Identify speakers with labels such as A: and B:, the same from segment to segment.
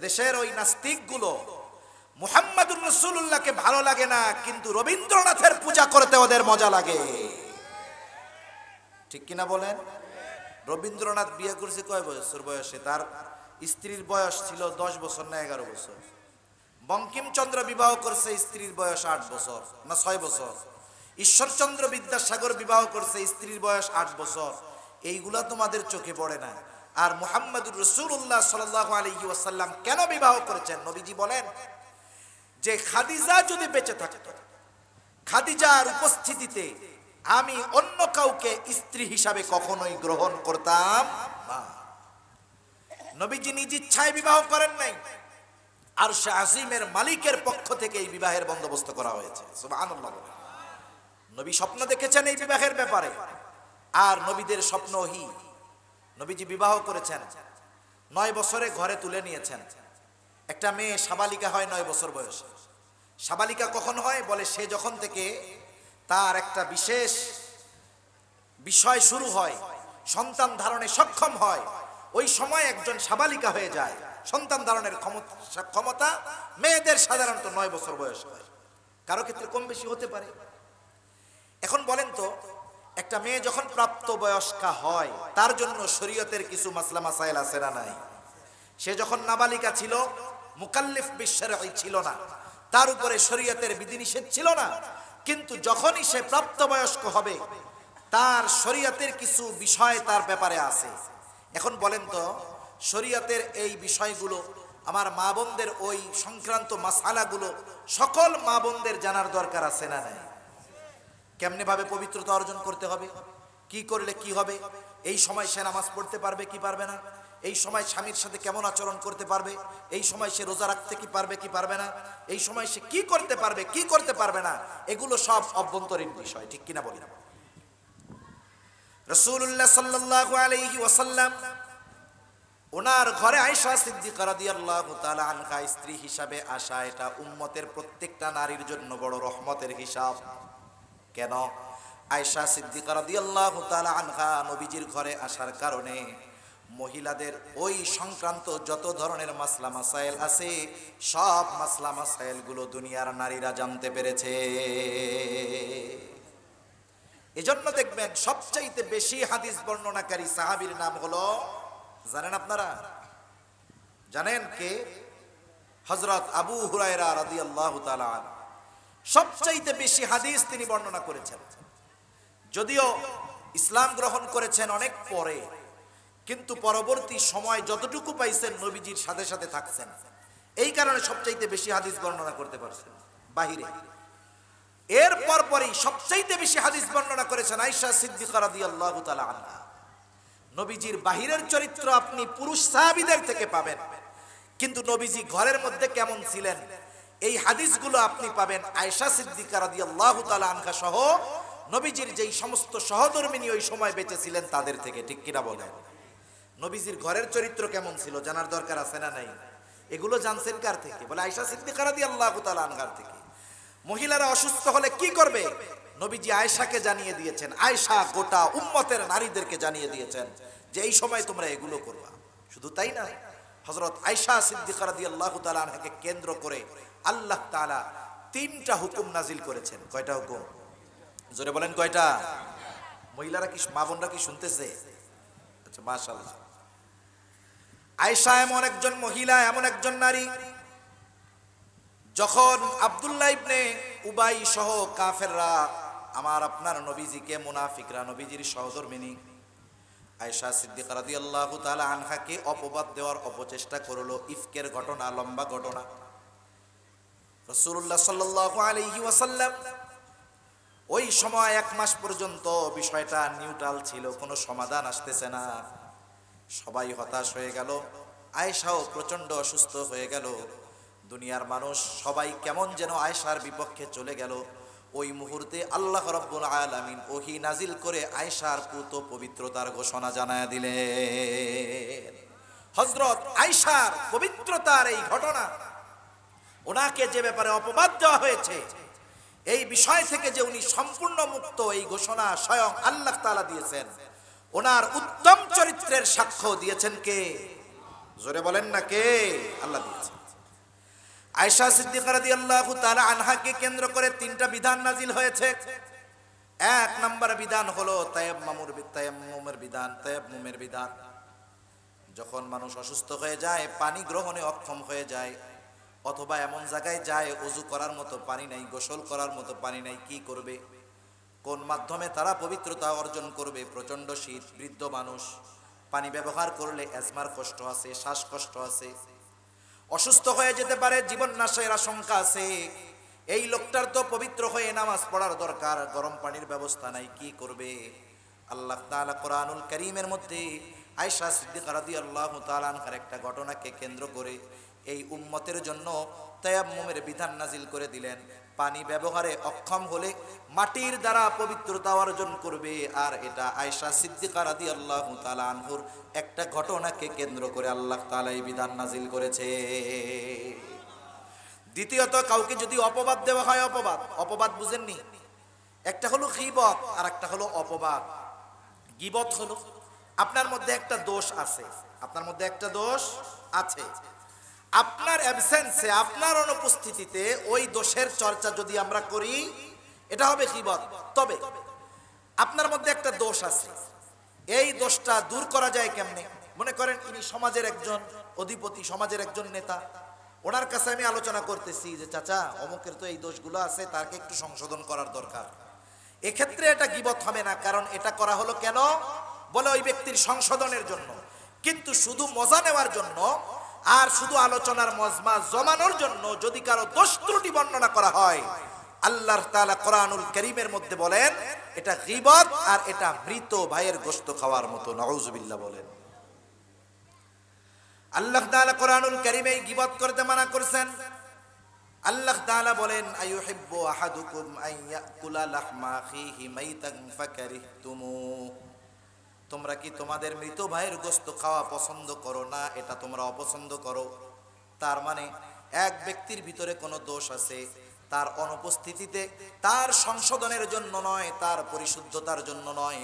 A: দেশের ওই নাস্তিকগুলো মুহাম্মাদুর রাসূলুল্লাহকে ভালো লাগে না, কিন্তু রবীন্দ্রনাথের পূজা করতে ওদের মজা লাগে। ঠিক কিনা বলেন? রবীন্দ্রনাথ বিয়ে করেছে কয় বছর বয়সে? তার স্ত্রীর বয়স ছিল 10 বছর না 11 বছর। বঙ্কিমচন্দ্র বিবাহ করছে, স্ত্রীর বয়স 8 বছর না 6 বছর। ঈশ্বরচন্দ্র বিদ্যাসাগর বিবাহ করছে, স্ত্রীর বয়স 8 বছর। এইগুলা তোমাদের চোখে পড়ে না। আর মুহাম্মাদুর রাসূলুল্লাহ সাল্লাল্লাহু আলাইহি ওয়াসাল্লাম কেন বিবাহ করেছেন? নবীজি বলেন যে খাদিজা যদি বেঁচে থাকতো, খাদিজার উপস্থিতিতে আমি অন্য কাউকে স্ত্রী হিসাবে কখনোই গ্রহণ করতাম না। নবীজি নিজ ইচ্ছায় বিবাহ করেন নাই, আরশে আজিমের মালিকের পক্ষ থেকে এই বিবাহের বন্দোবস্ত করা হয়েছে। সুবহানাল্লাহ। নবী স্বপ্ন দেখেছেন এই বিবাহের ব্যাপারে, আর নবীদের স্বপ্ন ওহী। নবীজি বিবাহ করেছেন, 9 বছরে ঘরে তুলে নিয়েছেন। একটা মেয়ে সাবালিকা হয় 9 বছর বয়সে। সাবালিকা কখন হয়? বলে সে যখন থেকে তার একটা বিশেষ বিষয় শুরু হয়, সন্তান ধারণে সক্ষম হয়, ওই সময় একজন সাবালিকা হয়ে যায়। সন্তান ধারণের ক্ষমতা মেয়েদের সাধারণত 9 বছর বয়স হয়, কারো ক্ষেত্রে কম বেশি হতে পারে। এখন বলেন তো, একটা মেয়ে যখন প্রাপ্ত বয়স্কা হয় তার জন্য শরীয়তের কিছু মাসলা মাসাইল আছে না নাই? সে যখন নাবালিকা ছিল, মুকাল্লিফ বিশরঈ ছিল না, তার উপরে শরীয়তের বিধিনিষেধ ছিল না, কিন্তু যখনই সে প্রাপ্তবয়স্ক হবে তার শরীয়তের কিছু বিষয় তার ব্যাপারে আছে। এখন বলেন তো, শরীয়তের এই বিষয়গুলো আমার মা বোনদের, ওই সংক্রান্ত মাসআলাগুলো সকল মা বোনদের জানার দরকার আছে না নাই? কেমনে ভাবে পবিত্রতা অর্জন করতে হবে, কি করলে কি হবে, এই সময় সে নামাজ পড়তে পারবে কি পারবে না, এই সময় স্বামীর সাথে কেমন আচরণ করতে পারবে, এই সময় সে রোজা রাখতে কি পারবে কি পারবে না, এই সময় সে কি করতে পারবে কি করতে পারবে না, এগুলো সব অভ্যন্তরীণ বিষয়। ঠিক কিনা বলি? রাসূলুল্লাহ সাল্লাল্লাহু আলাইহি ওয়াসাল্লাম ওনার ঘরে আয়েশা সিদ্দিকা রাদিয়াল্লাহু তাআলা আনহা স্ত্রী হিসাবে আসা, এটা উম্মতের প্রত্যেকটা নারীর জন্য বড় রহমতের হিসাব। কেন? আয়েশা সিদ্দিকা রাদিয়াল্লাহু তাআলা আনহা নবীজির ঘরে আসার কারণে মহিলাদের ওই সংক্রান্ত যত ধরনের মাসলা মাসাইল আছে, সব মাসলা মাসাইল গুলো দুনিয়ার নারীরা জানতে পেরেছে। এজন্য দেখবেন সবচাইতে বেশি হাদিস বর্ণনাকারী সাহাবীর নাম হলো, জানেন আপনারা? জানেন কে? হযরত আবু হুরায়রা রাদিয়াল্লাহু তাআলা আনহু। সবচাইতে বেশি হাদিস তিনি বর্ণনা করেছেন। যদিও ইসলাম গ্রহণ করেছেন অনেক পরে, কিন্তু পরবর্তী সময় যতটুকু পাইছেন নবীজির সাথে সাথে থাকছেন, এই কারণে সবচাইতে বেশি হাদিস বর্ণনা করতে পারছেন বাহিরে। এর পরপরই সবচাইতে বেশি হাদিস বর্ণনা করেছেন আয়েশা সিদ্দিকা রাদিয়াল্লাহু তাআলা আনহা। নবীজির বাহিরের চরিত্র আপনি পুরুষ সাহাবীদের থেকে পাবেন, কিন্তু নবীজি ঘরের মধ্যে কেমন ছিলেন এই হাদিসগুলো আপনি পাবেন আয়েশা সিদ্দিকা রাদিয়াল্লাহু তাআলা আনহা সহ নবীজির যেই সমস্ত সহধর্মিনী ওই সময় বেঁচে ছিলেন তাদের থেকে। ঠিক কিনা বলেন? নবীজির ঘরের চরিত্র কেমন ছিল জানার দরকার আছে না নাই? এগুলো জানছেন কার থেকে? বলে আয়েশা সিদ্দিকা রাদিয়াল্লাহু তাআলা আনহার থেকে। মহিলারা অসুস্থ হলে কি করবে নবীজি আয়েশাকে জানিয়ে দিয়েছেন, আয়েশা গোটা উম্মতের নারীদেরকে জানিয়ে দিয়েছেন যে এই সময় তোমরা এগুলো করবা। শুধু তাই না, হযরত আয়েশা সিদ্দিকা রাদিয়াল্লাহু তাআলা আনহাকে কেন্দ্র করে আল্লাহ তাআলা 3টা হুকুম নাজিল করেছেন। কয়টা হুকুম? জোরে বলেন কয়টা? মহিলারা কি, মা বোনরা কি শুনতেছে? আচ্ছা, মাশাআল্লাহ। আয়েশা এমন একজন মহিলা, এমন একজন নারী, যখন আব্দুল্লাহ ইবনে উবাই সহ কাফেররা আমার আপনার নবীজিকে, মুনাফিকরা নবীজির সহধর্মিনী আয়েশা সিদ্দিকা রাদিয়াল্লাহু তাআলা আনহাকে অপবাদ দেওয়ার অপচেষ্টা করলো, ইফকের ঘটনা, লম্বা ঘটনা। রাসূলুল্লাহ সাল্লাল্লাহু আলাইহি ওয়াসাল্লাম ওই সময় 1 মাস পর্যন্ত বিষয়টা নিউট্রাল ছিল, কোনো সমাধান আসতেছে না। সবাই হতাশ হয়ে গেল, আয়েশাও প্রচন্ড অসুস্থ হয়ে গেল। দুনিয়ার মানুষ সবাই কেমন যেন আয়েশার বিপক্ষে চলে গেল। ওই মুহূর্তে আল্লাহ রাব্বুল আলামিন ওহী নাজিল করে আয়েশার পুত পবিত্রতার ঘোষণা জানায়া দিলেন। হযরত আয়েশার পবিত্রতার এই ঘটনা, ওনাকে যে ব্যাপারে অপবাদ দেওয়া হয়েছে এই বিষয় থেকে যে উনি সম্পূর্ণ মুক্ত, এই ঘোষণা স্বয়ং আল্লাহ তাআলা দিয়েছেন। ওনার উত্তম চরিত্রের সাক্ষ্য দিয়েছেন কে? জোরে বলেন না কে? আল্লাহ দিয়েছে। আয়েশা সিদ্দিকা রাদিয়াল্লাহু তাআলা আনহাকে কেন্দ্র করে তিনটা বিধান নাজিল হয়েছে। এক নম্বর বিধান হলো তায়াম্মুমের বিধান। যখন মানুষ অসুস্থ হয়ে যায়, পানি গ্রহণে অক্ষম হয়ে যায়, অথবা এমন জায়গায় যায় ওযু করার মতো পানি নাই, গোসল করার মতো পানি নাই, কি করবে? কোন মাধ্যমে তারা পবিত্রতা অর্জন করবে? প্রচন্ড শীত, বৃদ্ধ মানুষ, পানি ব্যবহার করলে অ্যাজমার কষ্ট আছে, শ্বাসকষ্ট আছে, অসুস্থ হয়ে যেতে পারে, জীবন নাশের আশঙ্কা আছে। এই লোকটার তো পবিত্র হয়ে নামাজ পড়ার দরকার, গরম পানির ব্যবস্থা নাই, কি করবে? আল্লাহ তাআলা কোরআনুল কারীমের মধ্যে আয়েশা সিদ্দিকা রাদিয়াল্লাহু তাআলা আনহার একটা ঘটনাকে কেন্দ্র করে এই উম্মতের জন্য তায়াম্মুমের বিধান নাজিল করে দিলেন। পানি ব্যবহারে অক্ষম হলে মাটির দ্বারা পবিত্রতা অর্জন করবে। আর এটা আয়েশা সিদ্দিকা রাদিয়াল্লাহু তাআলা আনহুর একটা ঘটনাকে কেন্দ্র করে আল্লাহ তাআলা এই বিধান নাজিল করেছে। দ্বিতীয়ত, কাউকে যদি অপবাদ দেওয়া হয়, অপবাদ বুঝেননি? একটা হলো গীবত আর একটা হলো অপবাদ। গীবত হলো আপনার মধ্যে একটা দোষ আছে, আপনার অ্যাবসেন্সে, আপনার অনুপস্থিতিতে ওই দোষের চর্চা যদি আমরা করি, এটা হবে গীবত। তবে আপনার মধ্যে একটা দোষ আছে, এই দোষটা দূর করা যায় কেমনে? মনে করেন ইনি সমাজের একজন অধিপতি, সমাজের একজন নেতা, ওনার কাছে আমি আলোচনা করতেছি যে চাচা অমুকের তো এই দোষগুলো আছে, তাকে একটু সংশোধন করার দরকার। এক্ষেত্রে এটা গীবত হবে না, কারণ এটা করা হলো কেন? বলে ওই ব্যক্তির সংশোধনের জন্য। কিন্তু শুধু মজা নেওয়ার জন্য আর শুধু আলোচনার মজমা জমানোর জন্য যদি কারো দোষ ত্রুটি বর্ণনা করা হয়, আল্লাহ তাআলা কোরআনুল কারীমের মধ্যে বলেন এটা গীবত, আর এটা মৃত ভাইয়ের গোশত খাওয়ার মতো। নাউজুবিল্লাহ বলেন। আল্লাহ তাআলা কোরআনুল কারীমে গীবত করতে মানা করেছেন। আল্লাহ তাআলা বলেন আইয়ুহিব্বু আহাদুকুম আন ইয়াকুলা লাহমা আখিহি মাইতান ফাকারিহতুমু, তোমরা কি তোমাদের মৃত ভাইয়ের গোশত খাওয়া পছন্দ করো না? এটা তোমরা অপছন্দ করো। তার মানে এক ব্যক্তির ভিতরে কোনো দোষ আছে, তার অনুপস্থিতিতে, তার সংশোধনের জন্য নয়, তার পরিশুদ্ধতার জন্য নয়,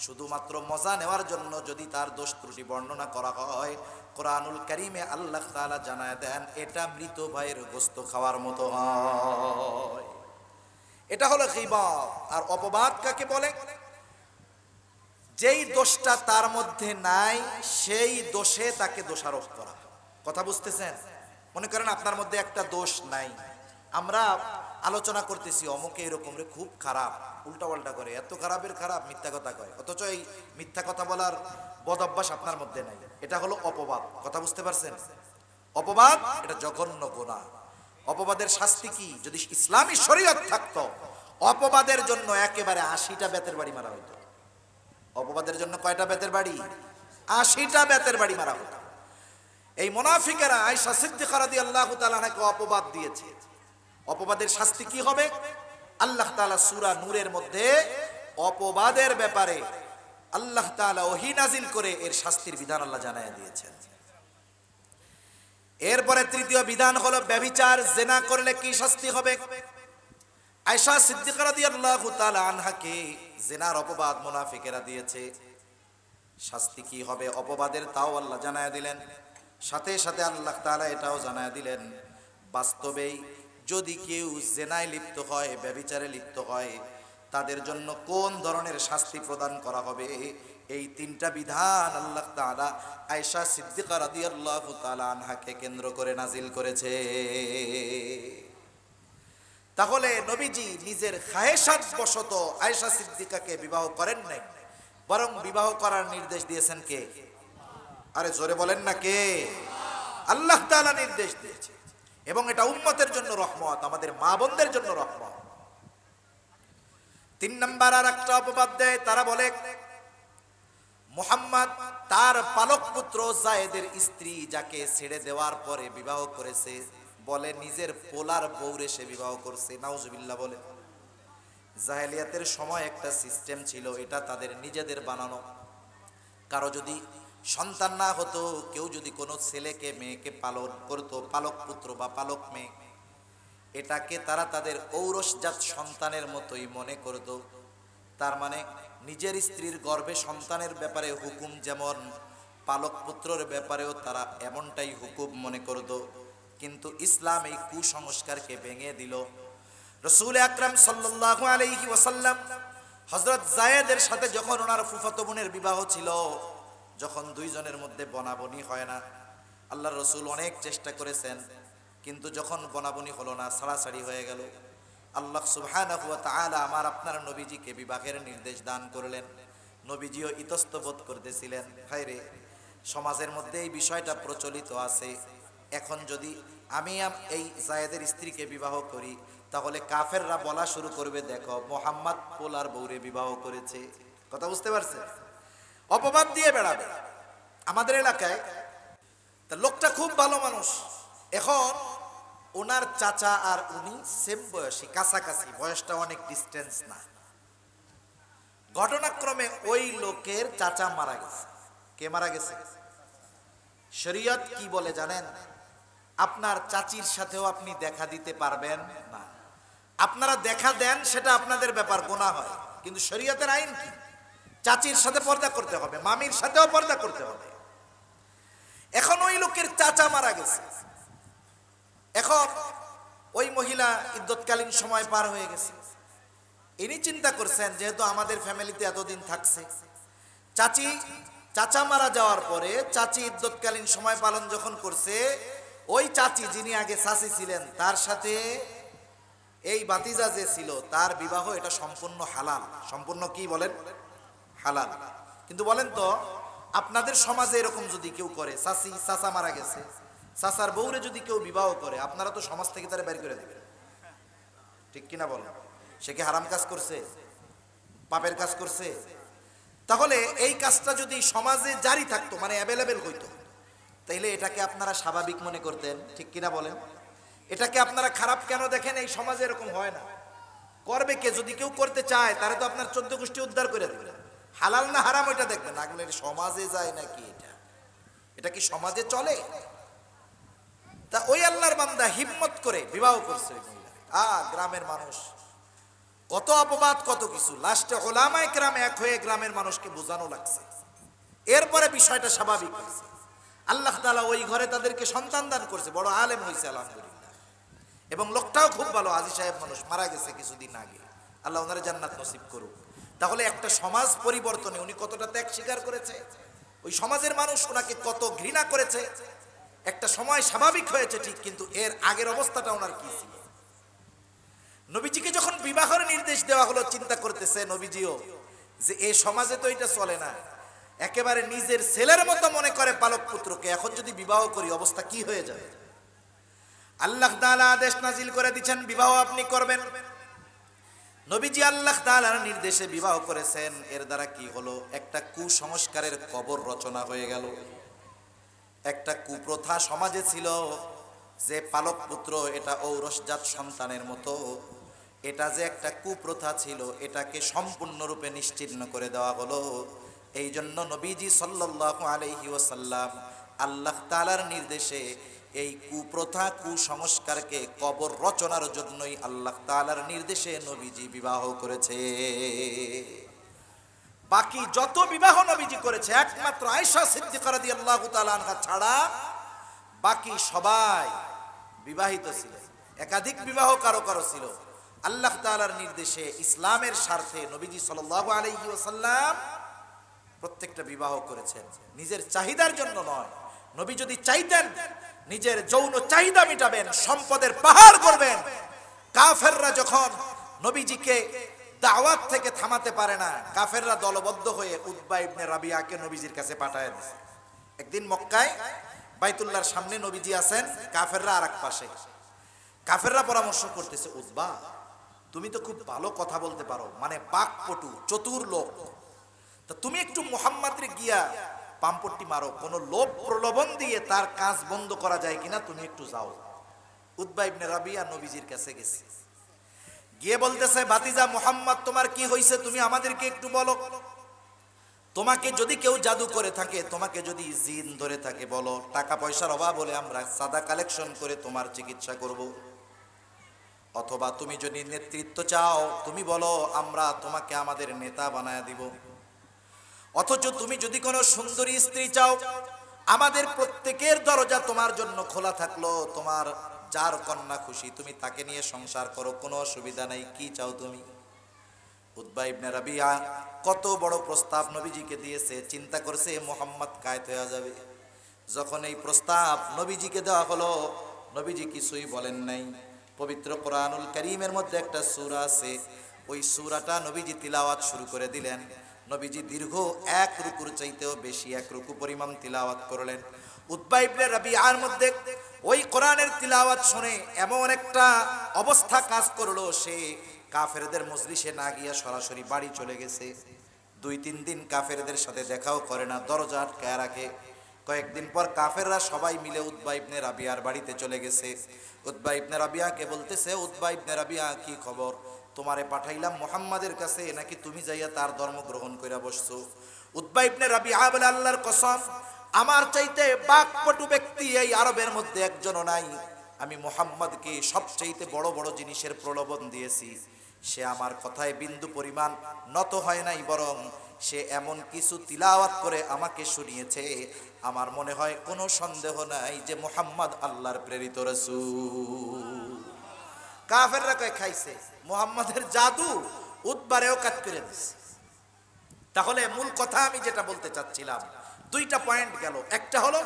A: শুধুমাত্র মজা নেওয়ার জন্য যদি তার দোষ ত্রুটি বর্ণনা করা হয়, কোরআনুল কারীমে আল্লাহ তাআলা জানায় দেন এটা মৃত ভাইয়ের গোশত খাওয়ার মতো হয়। এটা হলো গীবত। আর অপবাদ কাকে বলে? যেই দোষটা তার মধ্যে নাই সেই দোষে তাকে দোষারোপ করা। কথা বুঝতেছেন? মনে করেন আপনার মধ্যে একটা দোষ নাই, আমরা আলোচনা করতেছি অমুকে এরকম রে, খুব খারাপ, উল্টাপাল্টা করে, এত খারাপের খারাপ, মিথ্যা কথা কয়, অথচ এই মিথ্যা কথা বলার বদ অভ্যাস আপনার মধ্যে নাই। এটা হলো অপবাদ। কথা বুঝতে পারছেন? অপবাদ এটা জঘন্য গুনাহ। অপবাদের শাস্তি কি? যদি ইসলামী শরীয়ত থাকতো, অপবাদের জন্য একেবারে 80টা বেতের বাড়ি মারা হইতো। অপবাদের জন্য কয়টা বেতের বাড়ি? 80টা বেতের বাড়ি মারা হতো। এই মুনাফিকেরা আয়েশা সিদ্দিকা রাদিয়াল্লাহু তাআলা আনহাকে অপবাদ দিয়েছে। অপবাদের শাস্তি কি হবে? আল্লাহ তাআলা সূরা নূরের মধ্যে অপবাদের ব্যাপারে আল্লাহ তাআলা ওহী নাজিল করে এর শাস্তির বিধান আল্লাহ জানায় দিয়েছেন। এরপরে তৃতীয় বিধান হলো ব্যভিচার, জিনা করলে কি শাস্তি হবে? আয়েশা সিদ্দিকা রাদিয়াল্লাহু তাআলা আনহাকে জিনার অপবাদ মুনাফিকেরা দিয়েছে, শাস্তি কি হবে অপবাদের তাও আল্লাহ জানায় দিলেন। সাথে সাথে আল্লাহ তাআলা এটাও জানায় দিলেন বাস্তবেই যদি কেউ জিনায় লিপ্ত হয়, ব্যভিচারে লিপ্ত হয়, তাদের জন্য কোন ধরনের শাস্তি প্রদান করা হবে। এই তিনটা বিধান আল্লাহ তাআলা আয়েশা সিদ্দিকা রাদিয়াল্লাহু তাআলা আনহাকে কেন্দ্র করে নাজিল করেছে। তাহলে নবীজি নিজের খায়েশাত বশত আয়েশা সিদ্দিকাকে বিবাহ করেন নাই, বরং বিবাহ করার নির্দেশ দিয়েছেন কে? আরে জোরে বলেন না কে? আল্লাহ তাআলা নির্দেশ দিয়েছে। এবং এটা উম্মতের জন্য রহমত, আমাদের মা বোনদের জন্য রহমত। 3 নাম্বার আর একটা অপবাদ দেয়, তারা বলে মুহাম্মদ তার পালক পুত্র যায়েদের স্ত্রী যাকে ছেড়ে দেওয়ার পরে বিবাহ করেছে, বলে নিজের পোলার বউরে সে বিবাহ করছে। নাউজুবিল্লাহ বলে। জাহেলিয়াতের সময় একটা সিস্টেম ছিল, এটা তাদের নিজেদের বানানো। কারো যদি সন্তান না হতো, কেউ যদি কোনো ছেলেকে মেয়েকে পালন করতো, পালক পুত্র বা পালক মেয়ে, এটাকে তারা তাদের ঔরসজাত সন্তানের মতোই মনে করত। তার মানে নিজের স্ত্রীর গর্ভে সন্তানের ব্যাপারে হুকুম যেমন পালক পুত্রের ব্যাপারেও তারা এমনটাই হুকুম মনে করত, কিন্তু ইসলাম এই কুসংস্কারকে ভেঙে দিল। রাসূল আকরাম সাল্লাল্লাহু আলাইহি ওয়াসাল্লাম হযরত যায়েদের সাথে যখন ওনার ফুফাতো বোনের বিবাহ ছিল, যখন দুইজনের মধ্যে বনাবনি হয় না, আল্লাহর রাসূল অনেক চেষ্টা করেছেন, কিন্তু যখন বনাবনি হলো না, ছাড়াছাড়ি হয়ে গেল, আল্লাহ সুবহানাহু ওয়া তাআলা আমার আপনার নবীজিকে বিবাহের নির্দেশ দান করলেন। নবীজিও ইতস্তত করতেছিলেন, হায়রে সমাজের মধ্যে এই বিষয়টা প্রচলিত আছে, এখন যদি আমি এই যায়েদের স্ত্রীকে বিবাহ করি, তাহলে কাফেররা বলা শুরু করবে, দেখো মুহাম্মদ পোলার বউরে বিবাহ করেছে। কথা বুঝতে পারছেন? অপবাদ দিয়ে বেড়াবে। আমাদের এলাকায় তা লোকটা খুব ভালো মানুষ, এখন ওনার চাচা আর উনি সেম বয়সী, কাছাকাছি, বয়সটা অনেক ডিস্টেন্স না। ঘটনাক্রমে ওই লোকের চাচা মারা গেছে। কে মারা গেছে? শরীয়ত কি বলে জানেন? আপনার চাচির সাথেও আপনি দেখা দিতে পারবেন না। আপনারা দেখা দেন, সেটা আপনাদের ব্যাপার, গুনাহ হয়, কিন্তু শরীয়তের আইন কি? চাচির সাথে পর্দা করতে হবে, মামির সাথেও পর্দা করতে হবে। এখন ওই লোকের চাচা মারা গেছে, এখন ওই মহিলা ইদ্যৎকালীন সময় পার হয়ে গেছে। ইনি চিন্তা করছেন, যেহেতু আমাদের ফ্যামিলিতে এতদিন থাকছে, চাচা মারা যাওয়ার পরে চাচি ইদ্যৎকালীন সময় পালন যখন করছে, ওই চাচি যিনি আগে চাচি ছিলেন, তার সাথে এই ভাতিজা যে ছিল, তার বিবাহ এটা সম্পূর্ণ হালাল। সম্পূর্ণ কি বলেন? হালাল। কিন্তু বলেন তো, আপনাদের সমাজে এরকম যদি কেউ করে, চাচা মারা গেছে, চাচার বউরে যদি কেউ বিবাহ করে, আপনারা তো সমাজ থেকে তারা বের করে দেবেন, ঠিক কিনা বলেন? সে কি হারাম কাজ করছে? পাপের কাজ করছে? তাহলে এই কাজটা যদি সমাজে জারি থাকতো, মানে অ্যাভেলেবেল হইতো, তাইলে এটাকে আপনারা স্বাভাবিক মনে করতেন, ঠিক কিনা বলেন? এটাকে আপনারা খারাপ কেন দেখেন? এই সমাজে এরকম হয় না। করবে কে? যদি কেউ করতে চায়, তাহলে তো আপনার 14 গোষ্ঠী উদ্ধার করে দেবে। হালাল না হারাম ওইটা দেখবেন, আগলে সমাজে যায় নাকি, এটা কি সমাজে চলে? তা ওই আল্লাহর বান্দা হিম্মত করে বিবাহ করছে। গ্রামের মানুষ কত অপবাদ, কত কিছু, লাস্টে ওলামায়ে কেরাম এক হয়ে গ্রামের মানুষকে বোঝানো লাগছে। এরপরে বিষয়টা স্বাভাবিক হয়েছে। আল্লাহ তাআলা ওই ঘরে তাদেরকে সন্তান দান করছে, বড় আলেম হয়েছে আলহামদুলিল্লাহ, এবং লোকটাও খুব ভালো, আজি সাহেব মানুষ, মারা গেছে কিছুদিন আগে, আল্লাহ ওনার জান্নাত নসিব করুক। তাহলে একটা সমাজ পরিবর্তনে উনি কতটা ত্যাগ স্বীকার করেছে, ওই সমাজের মানুষ ওনাকে কত ঘৃণা করেছে। একটা সময় স্বাভাবিক হয়েছে ঠিক, কিন্তু এর আগের অবস্থাটা ওনার কি ছিল? নবীজিকে যখন বিবাহের নির্দেশ দেওয়া হলো, চিন্তা করতেছে নবীজিও যে এই সমাজে তো এটা চলে না, একেবারে নিজের ছেলের মতো মনে করে পালক পুত্রকে, এখন যদি বিবাহ করি অবস্থা কি হয়ে যাবে? আল্লাহ তাআলা আদেশ নাজিল করে দিচ্ছেন, বিবাহ আপনি করবেন। নবীজি আল্লাহ তাআলার নির্দেশে বিবাহ করেছেন। এর দ্বারা কি হলো? একটা কুসংস্কারের কবর রচনা হয়ে গেল। একটা কুপ্রথা সমাজে ছিল যে পালক পুত্র এটা ঔরসজাত সন্তানের মতো, এটা যে একটা কুপ্রথা ছিল, এটাকে সম্পূর্ণরূপে নিশ্চিহ্ন করে দেওয়া হলো। এই জন্য নবীজি সাল্লাল্লাহু আলাইহি ওয়াসাল্লাম আল্লাহ তাআলার নির্দেশে এই কুপ্রথা কুসংস্কারকে কবর রচনার জন্যই আল্লাহ তাআলার নির্দেশে নবীজি বিবাহ করেছে। বাকি যত বিবাহ নবীজি করেছে, একমাত্র আয়েশা সিদ্দিকা রাদিয়াল্লাহু তাআলা আনহা ছাড়া বাকি সবাই বিবাহিত ছিল। একাধিক বিবাহ কারো কারো ছিল। আল্লাহ তাআলার নির্দেশে, ইসলামের স্বার্থে নবীজি সাল্লাল্লাহু আলাইহি ওয়াসাল্লাম প্রত্যেকটা বিবাহ করেছেন, নিজের চাহিদার জন্য নয়। নবী যদি চাইতেন নিজের যৌন চাহিদা মিটাবেন, সম্পদের পাহাড় করবেন, কাফেররা যখন নবীজিকে দাওয়াত থেকে থামাতে পারে না, কাফেররা দলবদ্ধ হয়ে উতবা ইবনে রাবিয়াকে নবীজির কাছে পাঠায় দিয়েছে। একদিন মক্কায় বাইতুল্লাহর সামনে নবীজি আছেন, কাফেররা আরেক পাশে। কাফেররা পরামর্শ করতেছে, উতবা তুমি তো খুব ভালো কথা বলতে পারো, মানে বাকপটু, চতুর লোক, তা তুমি একটু মুহাম্মাদরে গিয়া পাম্পট্টি মারো, কোন লোভ প্রলোভন দিয়ে তার কাজ বন্ধ করা যায় কিনা, তুমি একটু যাও। উতবা ইবনে রাবিয়া নবীজির কাছে গেছে, গিয়ে বলতেছে, ভাতিজা মুহাম্মদ তোমার কি হয়েছে, তুমি আমাদেরকে একটু বলো। তোমাকে যদি কেউ জাদু করে থাকে, তোমাকে যদি জিন ধরে থাকে, বলো। টাকা পয়সার অভাব হলে আমরা সাদা কালেকশন করে তোমার চিকিৎসা করব। অথবা তুমি যদি নেতৃত্ব চাও, তুমি বলো, আমরা তোমাকে আমাদের নেতা বানায় দিব। অথচ তুমি যদি কোনো সুন্দরী স্ত্রী চাও, আমাদের প্রত্যেকের দরজা তোমার জন্য খোলা থাকলো, তোমার যার কন্যা খুশি তুমি তাকে নিয়ে সংসার করো, কোনো অসুবিধা নাই, কি চাও তুমি? উতবা ইবনে রাবিয়া কত বড় প্রস্তাব নবীজিকে দিয়েছে, চিন্তা করছে মুহাম্মদ কায়েত হয়ে যাবে। যখন এই প্রস্তাব নবীজিকে দেওয়া হলো, নবীজি কিছুই বলেন নাই। পবিত্র কোরআনুল কারীমের মধ্যে একটা সূরা আছে, ওই সূরাটা নবীজি তিলাওয়াত শুরু করে দিলেন। নবীজি দীর্ঘ এক রুকুর চাইতেও বেশি, এক রুকু পরিমাণ তিলাওয়াত করলেন। উতবা ইবনে রাবিয়ার মধ্যে ওই কোরআনের তিলাওয়াত শুনে এমন একটা অবস্থা কাজ করলো, সে কাফেরদের মজলিসে না গিয়া সরাসরি বাড়ি চলে গেছে। 2-3 দিন কাফেরদের সাথে দেখাও করে না, দরজা আটকায় রাখে। কয়েকদিন পর কাফেররা সবাই মিলে উতবা ইবনে রাবিয়ার বাড়িতে চলে গেছে। উতবা ইবনে রাবিয়াকে বলতেছে, উতবা ইবনে রাবিয়া কি খবর, তোমারে পাঠাইলাম মুহাম্মাদের কাছে, নাকি তুমি যাইয়া তার ধর্ম গ্রহণ কইরা বসছো? উতবা ইবনে রাবিয়া বলে, আল্লাহর কসম, আমার চাইতে বাকপটু ব্যক্তি এই আরবের মধ্যে একজনও নাই। আমি মুহাম্মাদকে সবচাইতে বড় বড় জিনিসের প্রলোভন দিয়েছি, সে আমার কথায় বিন্দু পরিমাণ নত হয় নাই, বরং সে এমন কিছু তিলাওয়াত করে আমাকে শুনিয়েছে, আমার মনে হয় কোনো সন্দেহ নাই যে মুহাম্মদ আল্লাহর প্রেরিত রাসূল। কাফেররা কয় খাইছে, মুহাম্মাদের জাদু উতবারেও কাজ করে দিছে। তাহলে মূল কথা আমি যেটা বলতে চাচ্ছিলাম, 2টা পয়েন্ট গেল। একটা হলো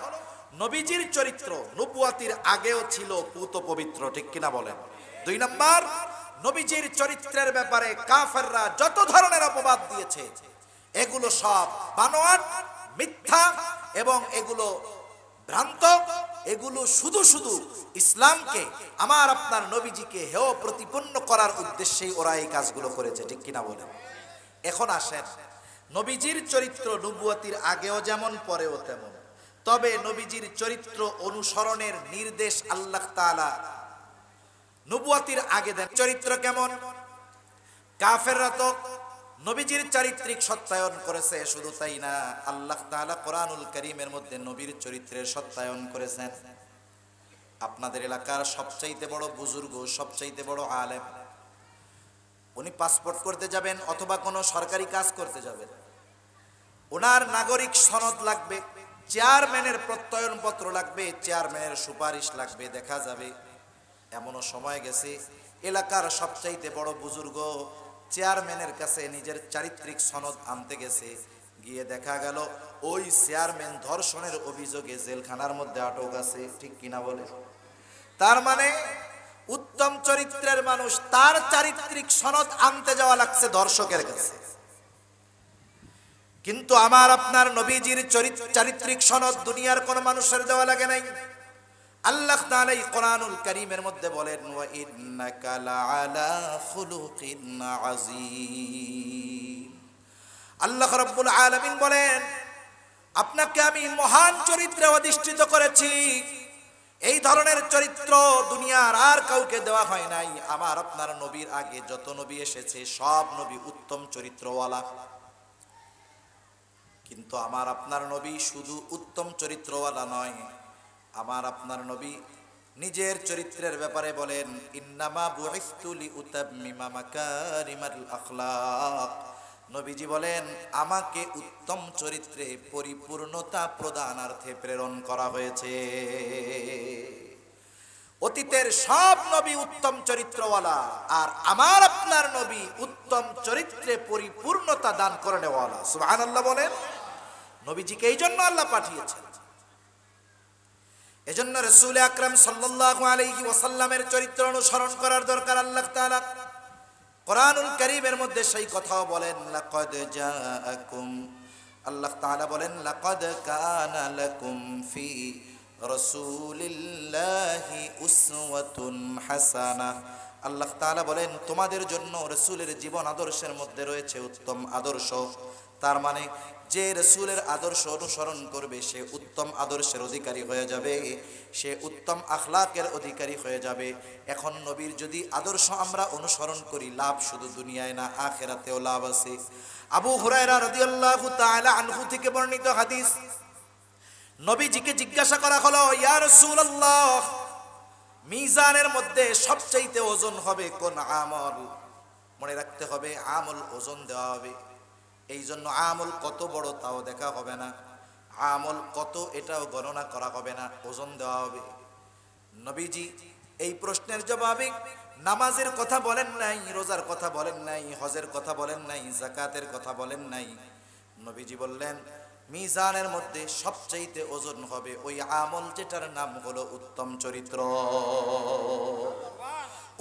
A: নবীজির চরিত্র নবুয়াতির আগেও ছিল পুত পবিত্র, ঠিক কিনা বলেন? 2 নাম্বার, নবীজির চরিত্রের ব্যাপারে কাফেররা যত ধরনের অপবাদ দিয়েছে এগুলো সব বানোয়াট, মিথ্যা এবং এগুলো ভ্রান্ত। এগুলো শুধু শুধু ইসলামকে, আমার আপনার নবীজিকে হেয় প্রতিপন্ন করার উদ্দেশ্যেই ওরা এই কাজগুলো করেছে, ঠিক কিনা বলেন? এখন আসেন, নবীজির চরিত্র নবুয়াতির আগেও যেমন পরেও তেমন, তবে নবীজির চরিত্র অনুসরণের নির্দেশ আল্লাহ তাআলা নবুয়াতির আগে দেন। চরিত্র কেমন? কাফেররা তো নবীজির চারিত্রিক সত্যায়ন করেছে, শুধু তাই না, আল্লাহ তাআলা কোরআনুল কারীমের মধ্যে নবীর চরিত্রের সত্যায়ন করেছেন। আপনাদের এলাকার সবচাইতে বড় বুজুর্গ, সবচাইতে বড় আলেম, উনি পাসপোর্ট করতে যাবেন অথবা কোনো সরকারি কাজ করতে যাবেন, ওনার নাগরিক সনদ লাগবে, চেয়ারম্যানের প্রত্যয়ন পত্র লাগবে, চেয়ারম্যানের সুপারিশ লাগবে। দেখা যাবে এমনও সময় গেছে, এলাকার সবচাইতে বড় বুজুর্গ চেয়ারম্যানের কাছে নিজের চারিত্রিক সনদ আনতে গেছে, গিয়ে দেখা গেল ওই চেয়ারম্যান ধর্ষণের অভিযোগে জেলখানার মধ্যে আটক আছে, ঠিক কিনা বলে? তার মানে উত্তম চরিত্রের মানুষ, তার চারিত্রিক সনদ আনতে যাওয়া লাগছে ধর্ষকের কাছে। কিন্তু আমার আপনার নবীজির চারিত্রিক সনদ দুনিয়ার কোন মানুষের দেওয়া লাগে নাই। আল্লাহ তাআলা এই কোরআনুল কারীমের মধ্যে বলেন, ওয়া ইন্নাকা লাআলা খুলুকিন আযীম। আল্লাহ রাব্বুল আলামিন বলেন, আপনাকে আমি মহান চরিত্রে অধিষ্ঠিত করেছি। এই ধরনের চরিত্র দুনিয়ার আর কাউকে দেওয়া হয় নাই। আমার আপনার নবীর আগে যত নবী এসেছে সব নবী উত্তম চরিত্রওয়ালা, কিন্তু আমার আপনার নবী শুধু উত্তম চরিত্রওয়ালা নয়, আমার আপনার নবী নিজের চরিত্রের ব্যাপারে বলেন, ইন্নামা বুইসতু লিউতাম্মিমা মাকারিমাল আখলাক। নবীজি বলেন, আমাকে উত্তম চরিত্রে পরিপূর্ণতা প্রদানার্থে প্রেরণ করা হয়েছে। অতীতের সব নবী উত্তম চরিত্রওয়ালা, আর আমার আপনার নবী উত্তম চরিত্রে পরিপূর্ণতা দান করেনেওয়ালা। সুবহানাল্লাহ বলেন। নবীজিকে এই জন্য আল্লাহ পাঠিয়েছেন। এজন্য রাসূল আকরাম সাল্লাল্লাহু আলাইহি ওয়াসাল্লামের চরিত্র অনুসরণ করার দরকার। আল্লাহ তাআলা কোরআনুল কারীমের মধ্যে সেই কথাও বলেন, লাকাদ জাআকুম, আল্লাহ তাআলা বলেন, লাকাদ কানা লাকুম ফি রাসূলিল্লাহি উসওয়াতুন হাসানাহ। আল্লাহ তাআলা বলেন, তোমাদের জন্য রাসূলের জীবন আদর্শের মধ্যে রয়েছে উত্তম আদর্শ। তার মানে যে রাসূলের আদর্শ অনুসরণ করবে সে উত্তম আদর্শের অধিকারী হয়ে যাবে, সে উত্তম আখলাকের অধিকারী হয়ে যাবে। এখন নবীর যদি আদর্শ আমরা অনুসরণ করি, লাভ শুধু দুনিয়ায় না, আখিরাতেও লাভ আছে। আবু হুরায়রা রাদিয়াল্লাহু তাআলা আনহু থেকে বর্ণিত হাদিস, নবীজিকে জিজ্ঞাসা করা হলো, ইয়া রাসূলুল্লাহ, মিজানের মধ্যে সবচাইতে ওজন হবে কোন আমল? মনে রাখতে হবে, আমল ওজন দেওয়া হবে। এই জন্য আমল কত বড় তাও দেখা হবে না, আমল কত এটাও গণনা করা হবে না, ওজন দেওয়া হবে। নবীজি এই প্রশ্নের জবাবে নামাজের কথা বলেন নাই, রোজার কথা বলেন নাই, হজের কথা বলেন নাই, যাকাতের কথা বলেন নাই। নবীজি বললেন মিজানের মধ্যে সবচাইতে ওজন হবে ওই আমল যেটার নাম হলো উত্তম চরিত্র,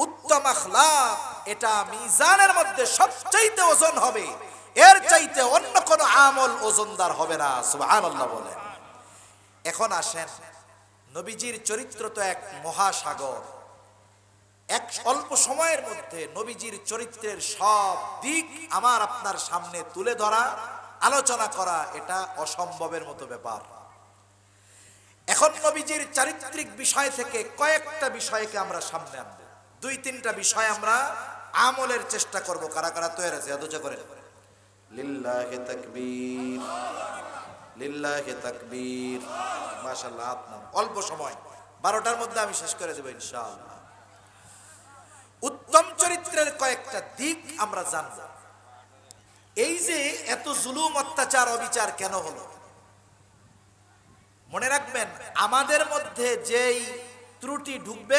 A: উত্তম আখলাক। এটা মিজানের মধ্যে সবচাইতে ওজন হবে, এর চাইতে অন্য কোনো আমল ওজনদার হবে না। সুবহানাল্লাহ বলেন। এখন আসেন, নবীজির চরিত্র তো এক মহাসাগর। এক অল্প সময়ের মধ্যে নবীজির চরিত্রের সব দিক আমার আপনার সামনে তুলে ধরা, আলোচনা করা এটা অসম্ভবের মতো ব্যাপার। এখন নবীজির চারিত্রিক বিষয় থেকে কয়েকটা বিষয়কে আমরা সামনে আনবো, দুই তিনটা বিষয় আমরা আমলের চেষ্টা করব। কারা কারা তৈরি আছে আদুচা করেন? লিল্লাহি তাকবীর, লিল্লাহি তাকবীর। মাশাআল্লাহ, আপনার অল্প সময় 12টার মধ্যে আমি শেষ করে দেব ইনশাআল্লাহ। উত্তম চরিত্রের কয়েকটা দিক আমরা জানব। এই যে এত জুলুম, অত্যাচার, অবিচার কেন হলো? মনে রাখবেন, আমাদের মধ্যে যেই ত্রুটি ঢুকবে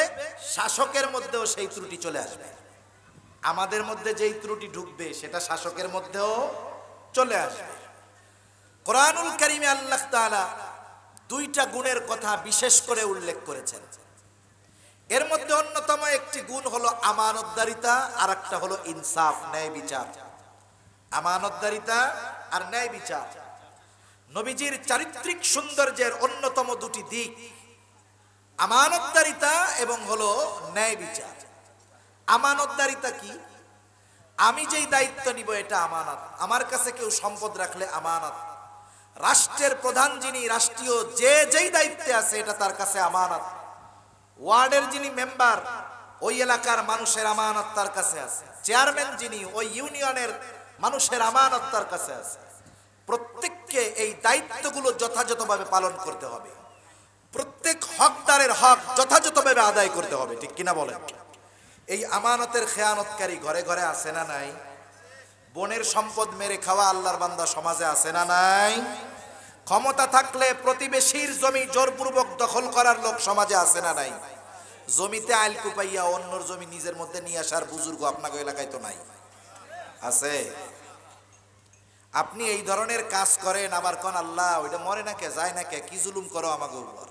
A: শাসকের মধ্যেও সেই ত্রুটি চলে আসবে। আমাদের মধ্যে যেই ত্রুটি ঢুকবে সেটা শাসকের মধ্যেও চলে আসবে। কোরআনুল কারীমে আল্লাহ তাআলা দুইটা গুণের কথা বিশেষ করে উল্লেখ করেছেন। এর মধ্যে অন্যতম একটি গুণ হলো আমানতদারিতা, আর একটা হলো ইনসাফ, ন্যায় বিচার। আমানতদারিতা আর ন্যায় বিচার নবীজির চারিত্রিক সৌন্দর্যের অন্যতম দুটি দিক, আমানতদারিতা এবং হলো ন্যায় বিচার। আমানতদারিতা কি? আমি যেই দায়িত্ব নিব এটা আমানত। আমার কাছে কেউ সম্পদ রাখলে আমানত। রাষ্ট্রের প্রধান যিনি, রাষ্ট্রীয় যেই দায়িত্বে আছে এটা তার কাছে আমানত। ওয়ার্ডের যিনি মেম্বার, ওই এলাকার মানুষের আমানত তার কাছে আছে। চেয়ারম্যান যিনি, ওই ইউনিয়নের মানুষের আমানত তার কাছে আছে। প্রত্যেককে এই দায়িত্বগুলো যথাযথভাবে পালন করতে হবে। প্রত্যেক হকদারের হক যথাযথভাবে আদায় করতে হবে, ঠিক কিনা বলেন? এই আমানতের খেয়ানতকারী ঘরে ঘরে আছে না নাই? বনের সম্পদ মেরে খাওয়া আল্লাহর বান্দা সমাজে আছে না নাই? ক্ষমতা থাকলে প্রতিবেশীর জমি জোরপূর্বক দখল করার লোক সমাজে আছে না নাই? জমিতে আইল কুপাইয়া অন্যর জমি নিজের মধ্যে নিয়ে আসার বুজুর্গ আপনাকে এলাকায় তো নাই? আছে? আপনি এই ধরনের কাজ করেন, আবার কোন আল্লাহ ওইটা মরে না কে, যায় না কে, কি জুলুম করো আমাকে উপর।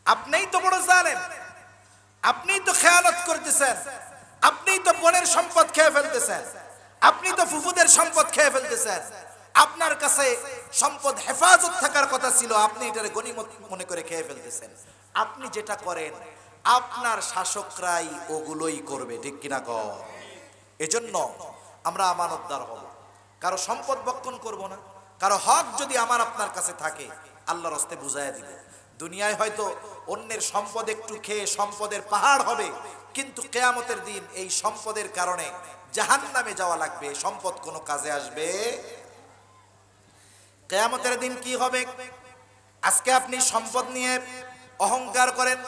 A: আপনিই তো বড় জালেম, আপনিই তো খেয়ানত করতেছেন, আপনিই তো বনের সম্পদ খেয়ে ফেলতেছেন, আপনি তো ফুফুদের সম্পদ খেয়ে ফেলতেছেন। আপনার কাছে সম্পদ হেফাজত থাকার কথা ছিল, আপনি এটার গনিমত মনে করে খেয়ে ফেলতেছেন। আপনি যেটা করেন আপনার শাসকরাই ওগুলোই করবে, ঠিক কিনা কও? এজন্য আমরা আমানতদার হব, কারো সম্পদ বক্ষণ করব না। কারো হক যদি আমার আপনার কাছে থাকে আল্লাহর হস্তে বুঝাইয়া দিব। দুনিয়ায় হয়তো অন্যের সম্পদ একটু খেয়ে সম্পদের পাহাড় হবে, কিন্তু কিয়ামতের দিন এই সম্পদের কারণে জাহান্নামে যাওয়া লাগবে, সম্পদ কোনো কাজে আসবে। কিয়ামতের দিন কি হবে? আজকে আপনি সম্পদ নিয়ে অহংকার করেন,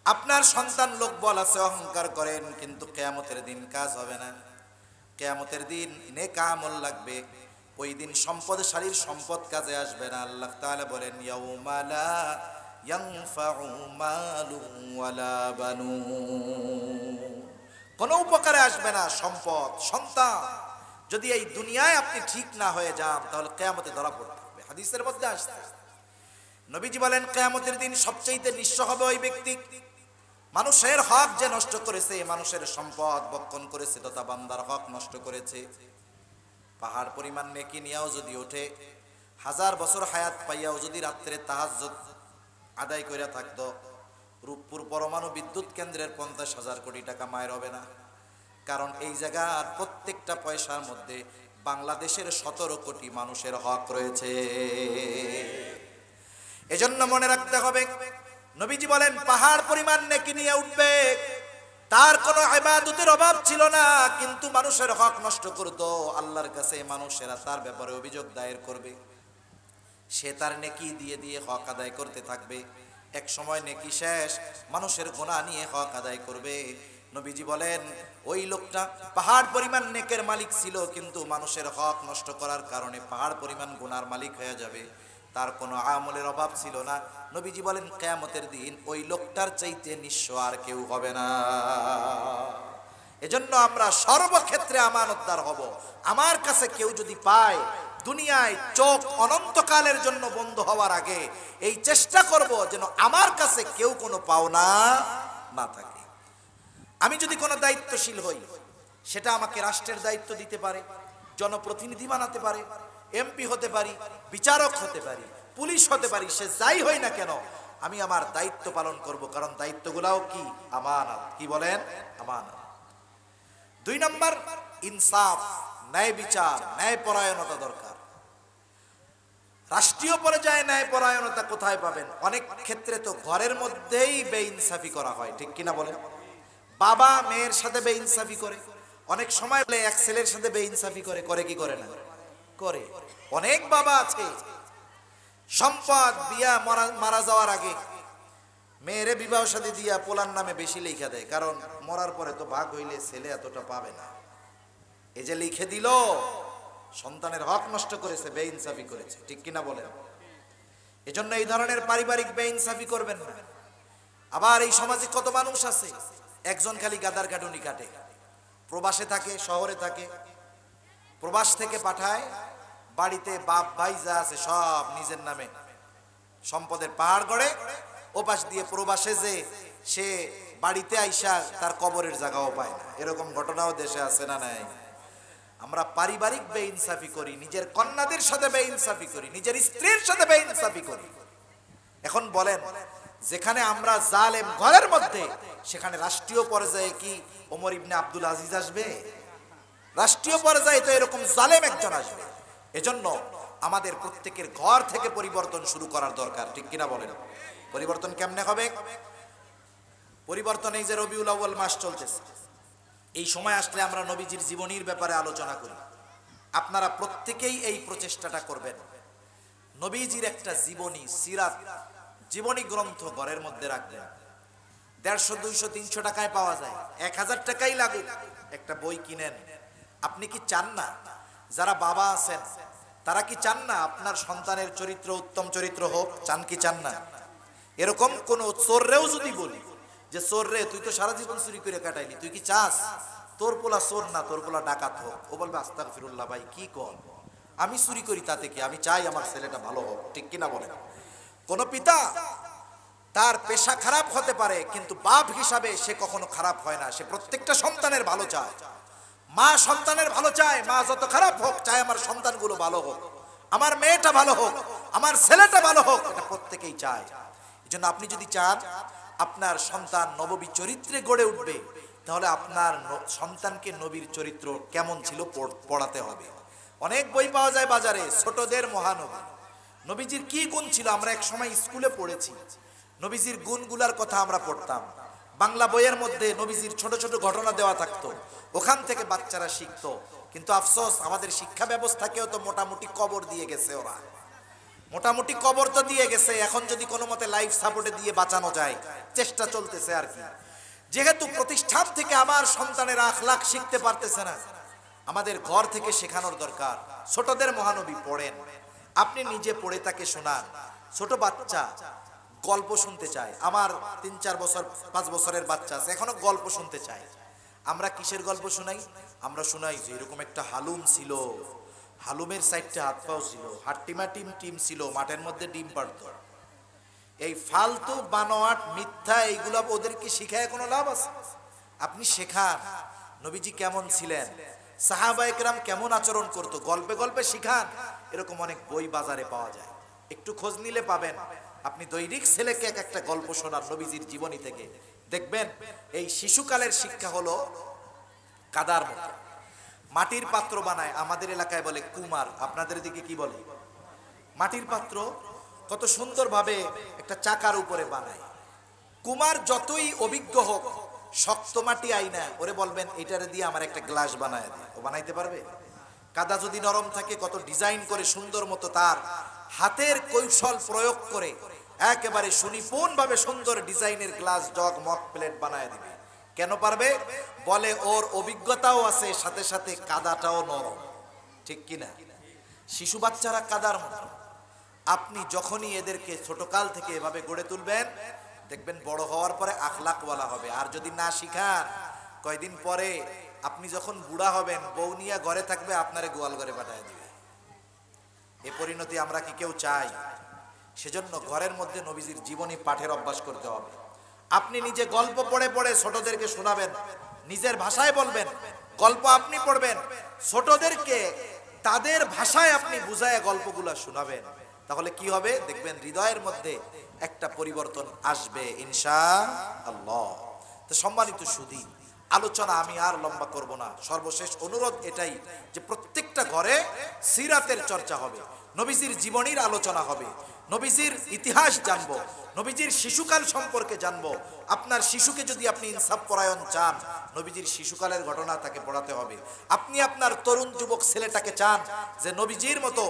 A: আপনার সন্তান লোকবল আছে অহংকার করেন, কিন্তু কিয়ামতের দিন কাজ হবে না। কিয়ামতের দিন নেক আমল লাগবে, ওই দিন সম্পদশালীর সম্পদ কাজে আসবে না। আল্লাহ তাআলা বলেন ইয়াউমা লা ইয়ানফাউ মালু ওয়ালা বানুন, কোনো উপকারে আসবে না সম্পদ, সন্তান। যদি এই দুনিয়ায় আপনি ঠিক না হয়ে যান তাহলে কিয়ামতে ধরা পড়তে হবে। হাদিসের মধ্যে আসছে, নবীজি বলেন কিয়ামতের দিন সবচেয়ে নিঃস্ব হবে ওই ব্যক্তি মানুষের হক যে নষ্ট করেছে, মানুষের সম্পদ বক্ষণ করেছে তথা বান্দার হক নষ্ট করেছে। পাহাড় পরিমাণ নেকি নিয়েও যদি ওঠে, 1000 বছর হায়াত পাইয়াও যদি রাত্রে তাহাজ্জুদ আদায় কইরা থাকতো, রূপপুর পরমাণু বিদ্যুৎ কেন্দ্রের 50,000 কোটি টাকা মায়ের হবে না। কারণ এই জায়গার প্রত্যেকটা পয়সার মধ্যে বাংলাদেশের 17 কোটি মানুষের হক রয়েছে। এজন্য মনে রাখতে হবে, নবীজি বলেন পাহাড় পরিমাণ নেকি নিয়ে উঠবে, তার কোনো ইবাদতের অভাব ছিল না, কিন্তু মানুষের হক নষ্ট করত। আল্লাহর কাছে মানুষেরা তার ব্যাপারে অভিযোগ দায়ের করবে, সে তার নেকি দিয়ে দিয়ে হক আদায় করতে থাকবে। এক সময় নেকি শেষ, মানুষের গুনাহ নিয়ে হক আদায় করবে। নবীজি বলেন ওই লোকটা পাহাড় পরিমাণ নেকের মালিক ছিল, কিন্তু মানুষের হক নষ্ট করার কারণে পাহাড় পরিমাণ গুনার মালিক হয়ে যাবে। তার কোনো আমলের অভাব ছিল না। নবীজি বলেন কিয়ামতের দিন ওই লোকটার চাইতে নিঃস্ব আর কেউ হবে না। এজন্য আমরা সর্বক্ষেত্রে আমানতদার হব। আমার কাছে কেউ যদি পায়, দুনিয়ায় চোখ অনন্তকালের জন্য বন্ধ হওয়ার আগে এই চেষ্টা করব যেন আমার কাছে কেউ কোনো পাওনা না থাকে। আমি যদি কোনো দায়িত্বশীল হই, সেটা আমাকে রাষ্ট্রের দায়িত্ব দিতে পারে, জনপ্রতিনিধি বানাতে পারে, এমপি হতে পারি, বিচারক হতে পারি, পুলিশ হতে পারি, সে যাই হই না কেন আমি আমার দায়িত্ব পালন করব, কারণ দায়িত্বগুলাও কি আমানত। কি বলেন? আমানত। 2 নম্বর, ইনসাফ, ন্যায় বিচার, ন্যায় পরায়ণতা দরকার। রাষ্ট্রীয় পর্যায়ে ন্যায় পরায়ণতা কোথায় পাবেন? অনেক ক্ষেত্রে তো ঘরের মধ্যেই বেইনসাফি করা হয়, ঠিক কিনা বলেন? বাবা মেয়ের সাথে বেইনসাফি করে, অনেক সময় এক ছেলের সাথে বেইনসাফি করে। করে কি করে না? করে। অনেক বাবা আছে সম্পদ দিয়া মারা যাওয়ার আগে মেয়েরে বিবাহ শাদী দিয়া পোলার নামে বেশি লিখে দেয়, কারণ মরার পরে তো ভাগ হইলে ছেলে এতটা পাবে না। এই যে লিখে দিল, সন্তানের হক নষ্ট করেছে, বেইনসাফি করেছে, ঠিক কিনা বলেন? এজন্য এই ধরনের পারিবারিক বেইনসাফি করবেন না। আবার এই সমাজে কত মানুষ আছে একজন খালি গাদার কাটুনি কাটে, প্রবাসে থাকে, শহরে থাকে, প্রবাস থেকে পাঠায়, বাড়িতে বাপ ভাই যা আছে সব নিজের নামে সম্পদের পাহাড় গড়ে, ওপাশ দিয়ে প্রবাসে যে সে বাড়িতে আইসা তার কবরের জায়গাও পায় না। এরকম ঘটনাও দেশে আছে না নাই? আমরা পারিবারিক বেইনসাফি করি, নিজের কন্যাদের সাথে বেইনসাফি করি, নিজের স্ত্রীর সাথে বেইনসাফি করি। এখন বলেন, যেখানে আমরা জালেম ঘরের মধ্যে, সেখানে রাষ্ট্রীয় পর্যায়ে কি ওমর ইবনে আব্দুল আজিজ আসবে? রাষ্ট্রীয় পর্যায়ে তো এরকম জালেম একজন আসবে। এজন্য আমাদের প্রত্যেকের ঘর থেকে পরিবর্তন শুরু করার দরকার, ঠিক কিনা বলেন? পরিবর্তন কেমনে হবে? পরিবর্তন এই যে রবিউল আউয়াল মাস চলতেছে, এই সময় আসলে আমরা নবীজির জীবনীর ব্যাপারে আলোচনা করি। আপনারা প্রত্যেকেই এই প্রচেষ্টাটা করবেন। নবীজির একটা জীবনী, সিরাত, জীবনী গ্রন্থ ঘরের মধ্যে রাখবেন। 150, 200, 300 টাকায় পাওয়া যায়, 1000 টাকাই লাগুক, একটা বই কিনেন। আপনি কি চান না, যারা বাবা আছেন তারা কি চান না আপনার সন্তানের চরিত্র উত্তম চরিত্র হোক? চান কি চান না? এরকম কোন চোররেও যদি বলি যে চোর রে, তুই তো সারা জীবন চুরি করে কাটাইলি, তুই কি চাস তোর পোলা চোর না, তোর পোলা ডাকাত হোক? ও বলবে আস্তাগফিরুল্লাহ, ভাই কি কর, আমি চুরি করি তাতে কি, আমি চাই আমার ছেলেটা ভালো হোক, ঠিক কিনা বলেন? কোন পিতা তার পেশা খারাপ হতে পারে, কিন্তু বাপ হিসাবে সে কখনো খারাপ হয় না, সে প্রত্যেকটা সন্তানের ভালো চায়। মা সন্তানের ভালো চায়, মা যত খারাপ হোক চায় আমার সন্তানগুলো ভালো হোক, আমার মেয়েটা ভালো হোক, আমার ছেলেটা ভালো হোক, এটা প্রত্যেকেই চায়। এজন্য আপনি যদি চান আপনার সন্তান নববী চরিত্রে গড়ে উঠবে, তাহলে আপনার সন্তানকে নবীর চরিত্র কেমন ছিল পড়াতে হবে। অনেক বই পাওয়া যায় বাজারে, ছোটদের মহানবী, নবীজির কি গুণ ছিল আমরা এক সময় স্কুলে পড়েছি, নবীজির গুণগুলার কথা আমরা পড়তাম। বাংলা বইয়ের মধ্যে নবীজির ছোট ছোট ঘটনা দেওয়া থাকতো, ওখান থেকে বাচ্চারা শিখতো। কিন্তু আফসোস, আমাদের শিক্ষা ব্যবস্থাকেও তো মোটামুটি কবর দিয়ে গেছে ওরা, মোটামুটি কবর তো দিয়ে গেছে। এখন যদি কোনো মতে লাইফ সাপোর্টে দিয়ে বাঁচানো যায়, চেষ্টা চলতেছে আর কি। যেহেতু প্রতিষ্ঠান থেকে আমার সন্তানেরা আখলাক শিখতে পারতেছে না, আমাদের ঘর থেকে শেখানোর দরকার। ছোটদের মহানবী পড়েন, আপনি নিজে পড়ে তাকে শোনান। ছোট বাচ্চা গল্প শুনতে চায়, আমার 3, 4 বছর 5 বছরের বাচ্চা আছে, এখনো গল্প শুনতে চায়। আমরা কিসের গল্প শোনাই? আমরা শোনাই যে এরকম একটা হালুম ছিল, হালুমের 4টা হাত পাও ছিল, হাট্টিমা টিম ছিল, মাঠের মধ্যে ডিম পাড়ত। এই ফালতু বানোয়াট মিথ্যা এইগুলো ওদেরকে শিখায় কোনো লাভ আছে? আপনি শেখান নবীজি কেমন ছিলেন, সাহাবায়ে কেরাম কেমন আচরণ করত, গল্পে গল্পে শিখান। এরকম অনেক বই বাজারে পাওয়া যায়, একটু খোঁজ নিলে পাবেন। আপনি দৈনিক ছেলেকে এক একটা গল্প শোনান নবীজির জীবনী থেকে, দেখবেন এই শিশুকালের শিক্ষা হলো কাদার মতো। মাটির পাত্র বানায়, আমাদের এলাকায় বলে কুমার, আপনাদের দিকে কি বলে? মাটির পাত্র কত সুন্দরভাবে একটা চাকার উপরে বানায়। কুমার যতই অভিজ্ঞ হোক, শক্ত মাটি আইনা ওরে বলবেন এটারে দিয়ে আমার একটা গ্লাস বানায় দে, ও বানাইতে পারবে? কাদা যদি নরম থাকে, কত ডিজাইন করে সুন্দর মতো তার হাতের কৌশল প্রয়োগ করে একেবারে সুনিপুণ ভাবে সুন্দর ডিজাইনের গ্লাস, জগ, মগ, প্লেট বানায় দিবে। কেন পারবে? বলে ওর অভিজ্ঞতাও আছে, সাথে সাথে কাদাটাও নরম। ঠিক কিনা? শিশু বাচ্চারা কাদার মতো। আপনি যখনই এদেরকে ছোটকাল থেকে এভাবে গড়ে তুলবেন, দেখবেন বড় হওয়ার পরে আখলাকওয়ালা হবে। আর যদি না শিখান, কয়দিন পরে আপনি যখন বুড়া হবেন, বউ নিয়ে ঘরে থাকবে, আপনারে গোয়াল ঘরে পাঠিয়ে দিবে। এ পরিণতি আমরা কি কেউ চাই? সেজন্য ঘরের মধ্যে নবীজির জীবনী পাঠের অভ্যাস করতে হবে। আপনি নিজে গল্প পড়ে পড়ে ছোটদেরকে শোনাবেন, নিজের ভাষায় বলবেন, গল্প আপনি পড়বেন, ছোটদেরকে তাদের ভাষায় আপনি বুঝায় গল্পগুলো শোনাবেন। তাহলে কি হবে? দেখবেন হৃদয়ের মধ্যে একটা পরিবর্তন আসবে ইনশাআল্লাহ। তো সম্মানিত সুধী, আলোচনা আমি আর লম্বা করব না। সর্বশেষ অনুরোধ এটাই যে প্রত্যেকটা ঘরে সিরাতের চর্চা হবে, নবীজির জীবনীর আলোচনা হবে, নবীজির ইতিহাস জানবো, নবীজির শিশুকাল সম্পর্কে জানবো। আপনার শিশুকে যদি আপনি ইনসাফ পরায়ণ চান, নবীজির শিশুকালের ঘটনা তাকে পড়াতে হবে। আপনি আপনার তরুণ যুবক ছেলেটাকে চান যে নবীজির মতো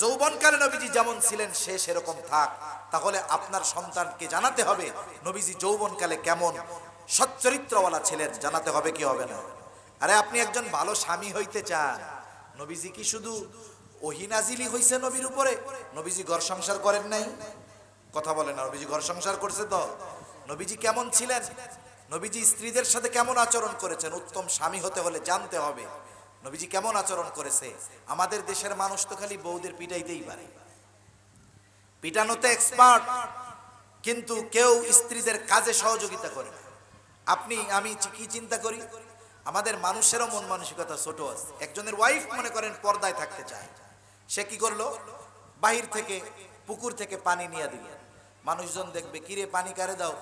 A: যৌবনকালে নবীজি যেমন ছিলেন সে সেরকম থাক, তাহলে আপনার সন্তানকে জানাতে হবে নবীজি যৌবনকালে কেমন সচ্চরিত্রওয়ালা ছিলেন, জানাতে হবে কি হবে না? আরে আপনি একজন ভালো স্বামী হইতে চান, নবীজি কি শুধু ওহী নাজিলি হইছে নবীর উপরে? নবীজি ঘর সংসার করেন নাই? কথা বলে না, নবীজি ঘর সংসার করছে তো। নবীজি কেমন ছিলেন? নবীজি স্ত্রীদের সাথে কেমন আচরণ করেছেন? উত্তম স্বামী হতে হলে জানতে হবে নবীজি কেমন আচরণ করেছে। আমাদের দেশের মানুষ তো খালি বউদের পিটাইতেই পারে, পিটানোতে এক্সপার্ট, কিন্তু কেউ স্ত্রীদের কাজে সহযোগিতা করে না। আপনি আমি কি চিন্তা করি, আমাদের মানুষেরও মন মানসিকতা ছোট আছে। একজনের ওয়াইফ মনে করেন পর্দায় থাকতে চায়, সে কি করলো? বাহির থেকে পুকুর থেকে পানি নিয়ে দিল। মানুষজন দেখবে, কিরে পানি কারে দাও?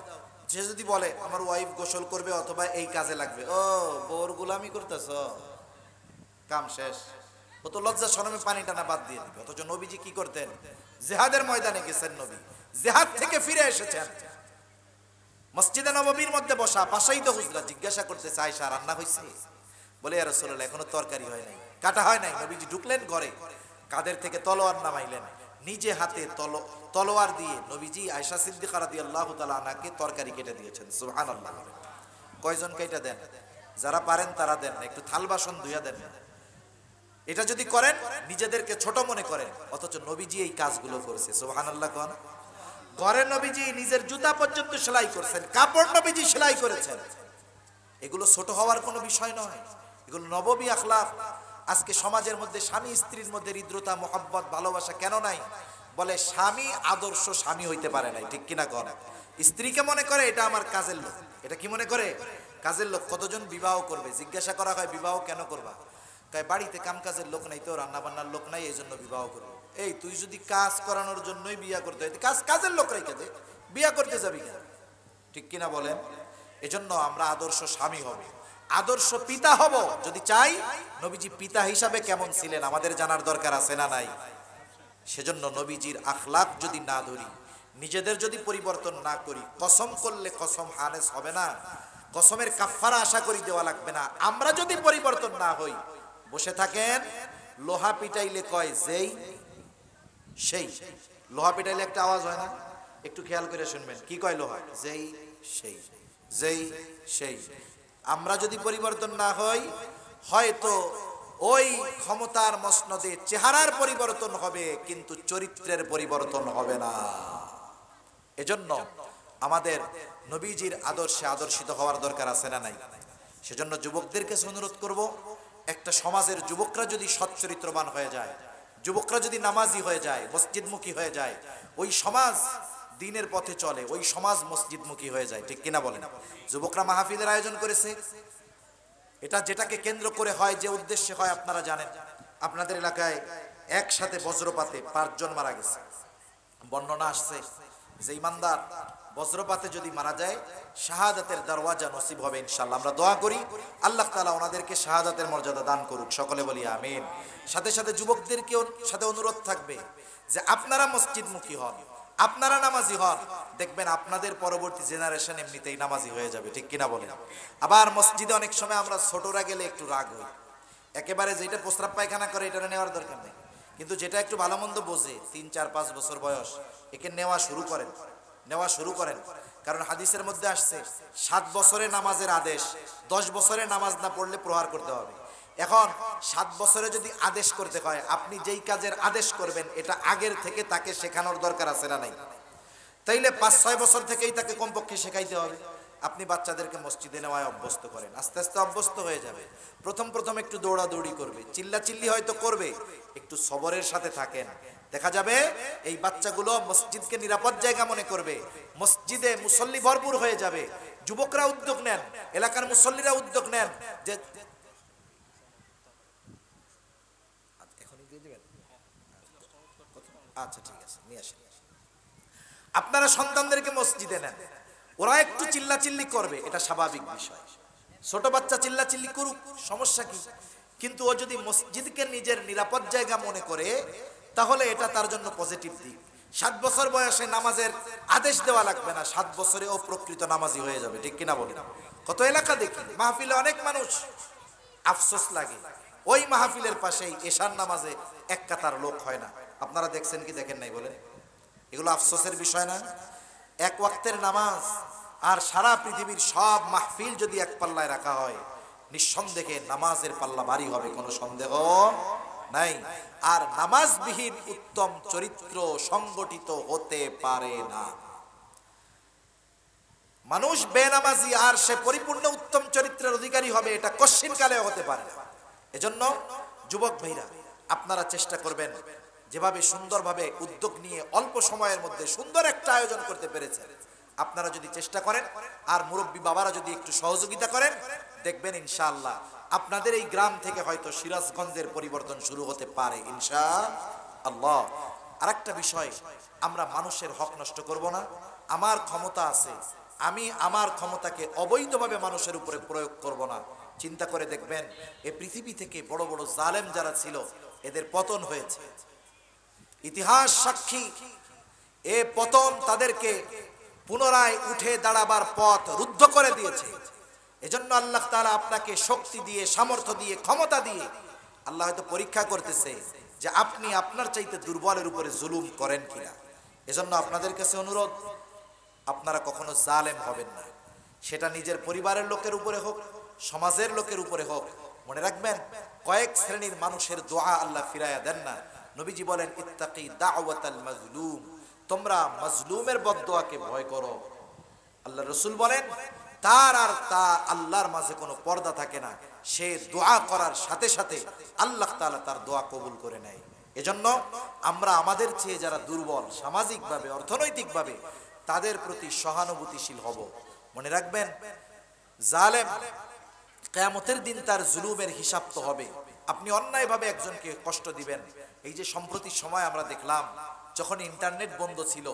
A: সে যদি বলে আমার ওয়াইফ গোসল করবে অথবা এই কাজে লাগবে, ও বউর গোলামি করতেছ, কাম শেষ। ও তো লজ্জা শরমে পানি টানা বাদ দিয়ে দিবে। অথচ নবীজি কি করতেন? জিহাদের ময়দানে গেছেন নবী, জিহাদ থেকে ফিরে এসেছেন, মসজিদে নববীর মধ্যে বসা, পাশেই তো হুজরা, জিজ্ঞাসা করতেছে আয়েশা রান্না হয়েছে? বলে ইয়া রাসূলুল্লাহ এখনো তরকারি হয় নাই, কাটা হয় নাই। নবীজি ঢুকলেন ঘরে, কাদের থেকে তলোয়ার নামাইলেন, নিজে হাতে তলোয়ার দিয়ে নবীজি আয়েশা সিদ্দিকা রাদিয়াল্লাহু তাআলা আনহাকে তরকারি কেটে দিয়েছেন। সুবহানাল্লাহ। কয়জন কেটে দেন? যারা পারেন তারা দেন, একটু থাল বাসন ধুইয়া দেন। এটা যদি করেন নিজেদেরকে ছোট মনে করেন, অথচ নবীজি এই কাজগুলো করেছে। সুবহানাল্লাহ। কোন ঘরে নবীজি নিজের জুতা পর্যন্ত সেলাই করেছেন, কাপড় নবীজি সেলাই করেছেন। এগুলো ছোট হওয়ার কোনো বিষয় নয়, এগুলো নববী আখলাক। আজকে সমাজের মধ্যে স্বামী স্ত্রীর মধ্যে হৃদ্রতা, মোহাব্বত, ভালোবাসা কেন নাই? বলে স্বামী আদর্শ স্বামী হইতে পারে নাই। ঠিক কিনা কর? স্ত্রীকে মনে করে এটা আমার কাজের লোক। এটা কি মনে করে? কাজের লোক। কতজন বিবাহ করবে? জিজ্ঞাসা করা হয় বিবাহ কেন করবা? তাই বাড়িতে কাম কাজের লোক নাই, তো রান্না বান্নার লোক নাই, এই জন্য বিবাহ করবো। এই তুই যদি কাজ করানোর জন্যই বিয়া করতে হয়, কাজের লোক রেখে দে, বিয়া করতে যাবি কেন? ঠিক কিনা বলেন? এজন্য আমরা আদর্শ স্বামী হব, আদর্শ পিতা হব। যদি চাই নবীজি পিতা হিসাবে কেমন ছিলেন আমাদের জানার দরকার আছে না নাই? সেজন্য নবীজির আখলাক যদি না ধরি, নিজেদের যদি পরিবর্তন না করি, কসম করলে কসম হানেস হবে না, কসমের কাফারা আশা করি দেওয়া লাগবে না। আমরা যদি পরিবর্তন না হই, বসে থাকেন, লোহা পিটাইলে কয় যেই সেই। লোহা পিটাইলে একটা আওয়াজ হয় না? একটু খেয়াল করে শুনবেন, কি কয় লোহা? যেই সেই, যেই সেই। আমরা যদি পরিবর্তন না হই, হয়তো ওই ক্ষমতার মসনদে চেহারার পরিবর্তন হবে, কিন্তু চরিত্রের পরিবর্তন হবে না। এজন্য আমাদের নবীজির আদর্শে আদর্শিত হওয়ার দরকার আছে না নাই? সেজন্য যুবকদের কাছে অনুরোধ করব, একটা সমাজের যুবকরা যদি সচ্চরিত্রবান হয়ে যায়, যুবকরা যদি নামাজি হয়ে যায়, মসজিদমুখী হয়ে যায়, ওই সমাজ দ্বীনের পথে চলে, ওই সমাজ মসজিদমুখী হয়ে যায়। ঠিক কিনা বলেন? যুবকরা মাহফিলের আয়োজন করেছে, এটা যেটাকে কেন্দ্র করে হয়, যে উদ্দেশ্যে হয় আপনারা জানেন। আপনাদের এলাকায় একসাথে বজ্রপাতে 5 জন মারা গেছে। বর্ণনা আসছে যে ইমানদার বজ্রপাতে যদি মারা যায়, শাহাদাতের দরওয়াজা নসিব হবে ইনশাআল্লাহ। আমরা দোয়া করি আল্লাহ তাআলা ওনাদেরকে শাহাদাতের মর্যাদা দান করুক, সকলে বলি আমিন। সাথে সাথে যুবকদেরকেও সাথে অনুরোধ থাকবে যে আপনারা মসজিদমুখী হন, আপনারা নামাজি হন, দেখবেন আপনাদের পরবর্তী জেনারেশন এমনিতেই নামাজি হয়ে যাবে। ঠিক কিনা বলেন? আবার মসজিদে অনেক সময় আমরা ছোটরা গেলে একটু রাগ হই, একেবারে যেটা প্রস্রাব পায়খানা করে এটা নেওয়ার দরকার নেই, কিন্তু যেটা একটু ভালো মন্দ বোঝে, 3, 4, 5 বছর বয়স, একে নেওয়া শুরু করেন, নেওয়া শুরু করেন। কারণ হাদিসের মধ্যে আসছে 7 বছরে নামাজের আদেশ, 10 বছরে নামাজ না পড়লে প্রহার করতে হবে। এখন 7 বছরে যদি আদেশ করতে হয়, আপনি যেই কাজের আদেশ করবেন এটা আগের থেকে তাকে শেখানোর দরকার আছে না নাই? তাইলে 5-6 বছর থেকেই তাকে কমপক্ষে শেখাইতে হবে। আপনি বাচ্চাদেরকে মসজিদে নেওয়ায় অভ্যস্ত করেন, আস্তে আস্তে অভ্যস্ত হয়ে যাবে। প্রথম প্রথম একটু দৌড়াদৌড়ি করবে, চিল্লাচিল্লি হয়তো করবে, একটু সবরের সাথে থাকেন, দেখা যাবে এই বাচ্চাগুলো মসজিদকে নিরাপদ জায়গা মনে করবে, মসজিদে মুসল্লি ভরপুর হয়ে যাবে। যুবকরা উদ্যোগ নেন, এলাকার মুসল্লিরা উদ্যোগ নেন যে আচ্ছা ঠিক আছে নিয়ে আসেন। আপনারা সন্তানদেরকে মসজিদে নেন, ওরা একটু চিল্লাচিল্লি করবে, এটা স্বাভাবিক বিষয়। ছোট বাচ্চা চিল্লাচিল্লি করুক, সমস্যা কি? কিন্তু ও যদি মসজিদকে নিজের নিরাপদ জায়গা মনে করে তাহলে এটা তার জন্য পজিটিভ দিক। 7 বছর বয়সে নামাজের আদেশ দেওয়া লাগবে না, 7 বছরে ও প্রকৃত নামাজি হয়ে যাবে, ঠিক কিনা বলেন? কত এলাকা দেখি মাহফিলে অনেক মানুষ, আফসোস লাগে ওই মাহফিলের পাশেই এশার নামাজে এক কাতার লোক হয় না। আপনারা দেখছেন কি দেখেন নাই বলেন? এগুলো আফসোসের বিষয় না? এক ওয়াক্তের নামাজ আর সারা পৃথিবীর সব মাহফিল যদি এক পাল্লায় রাখা হয়, নিঃসন্দেহে নামাজের পাল্লা ভারী হবে, কোনো সন্দেহ নাই। আর নামাজবিহীন উত্তম চরিত্র সংগঠিত হতে পারে না। মানুষ বেনামাজি আর সে পরিপূর্ণ উত্তম চরিত্রের অধিকারী হবে, এটা কশ্চিন কালেও হতে পারে না। এজন্য যুবক ভাইরা, আপনারা চেষ্টা করবেন, যেভাবে সুন্দরভাবে উদ্যোগ নিয়ে অল্প সময়ের মধ্যে সুন্দর একটা আয়োজন করতে পেরেছেন, আপনারা যদি চেষ্টা করেন আর মুরব্বী বাবারা যদি একটু সহযোগিতা করেন, দেখবেন ইনশাআল্লাহ আপনাদের এই গ্রাম থেকে হয়তো সিরাজগঞ্জের পরিবর্তন শুরু হতে পারে ইনশাআল্লাহ। আরেকটা বিষয়, আমরা মানুষের হক নষ্ট করব না। আমার ক্ষমতা আছে, আমি আমার ক্ষমতাকে অবৈধভাবে মানুষের উপরে প্রয়োগ করব না। চিন্তা করে দেখবেন এই পৃথিবী থেকে বড় বড় জালেম যারা ছিল এদের পতন হয়েছে, ইতিহাস সাক্ষী। এ পতন তাদেরকে পুনরায় উঠে দাঁড়াবার পথ রুদ্ধ করে দিয়েছে। এজন্য আল্লাহ তাআলা আপনাকে শক্তি দিয়ে, সামর্থ্য দিয়ে, ক্ষমতা দিয়ে আল্লাহ হয়তো পরীক্ষা করতেছে যে আপনি আপনার চাইতে দুর্বলের উপরে জুলুম করেন কিনা। এজন্য আপনাদের কাছে অনুরোধ, আপনারা কখনো জালেম হবেন না, সেটা নিজের পরিবারের লোকের উপরে হোক, সমাজের লোকের উপরে হোক। মনে রাখবেন, কয়েক শ্রেণীর মানুষের দোয়া আল্লাহ ফিরাইয়া দেন না। নবীজি বলেন, ইত্তাকি দাওয়াতাল মাজলুম, তোমরা মাজলুমের বদদোয়াকে ভয় করো। আল্লাহ রাসূল বলেন, তার আর তা আল্লাহর মাঝে কোনো পর্দা থাকে না, সে দোয়া করার সাথে সাথে আল্লাহ তাআলা তার দোয়া কবুল করে নেয়। এজন্য আমরা আমাদের চেয়ে যারা দুর্বল সামাজিকভাবে, অর্থনৈতিকভাবে, তাদের প্রতি সহানুভূতিশীল হব। মনে রাখবেন, জালেম কিয়ামতের দিন তার জুলুমের হিসাব তো হবে। আপনি অন্যায়ভাবে একজনকে কষ্ট দিবেন। এই যে সম্প্রতি সময় আমরা দেখলাম, যখন ইন্টারনেট বন্ধ ছিল,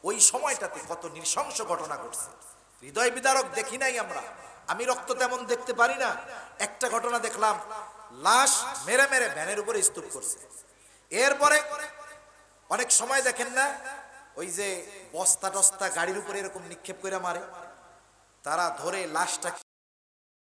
A: ওই সময়টাতে কত নৃশংস ঘটনা ঘটছে, হৃদয় বিদারক দেখি নাই আমরা। আমি রক্ত তেমন দেখতে পারি না, একটা ঘটনা দেখলাম, লাশ মেরে মেরে ভ্যানের উপরে স্তূপ করছে। এরপরে অনেক সময় দেখেন না, ওই যে বস্তা টস্তা গাড়ির উপরে এরকম নিক্ষেপ করে মারে, তারা ধরে লাশটা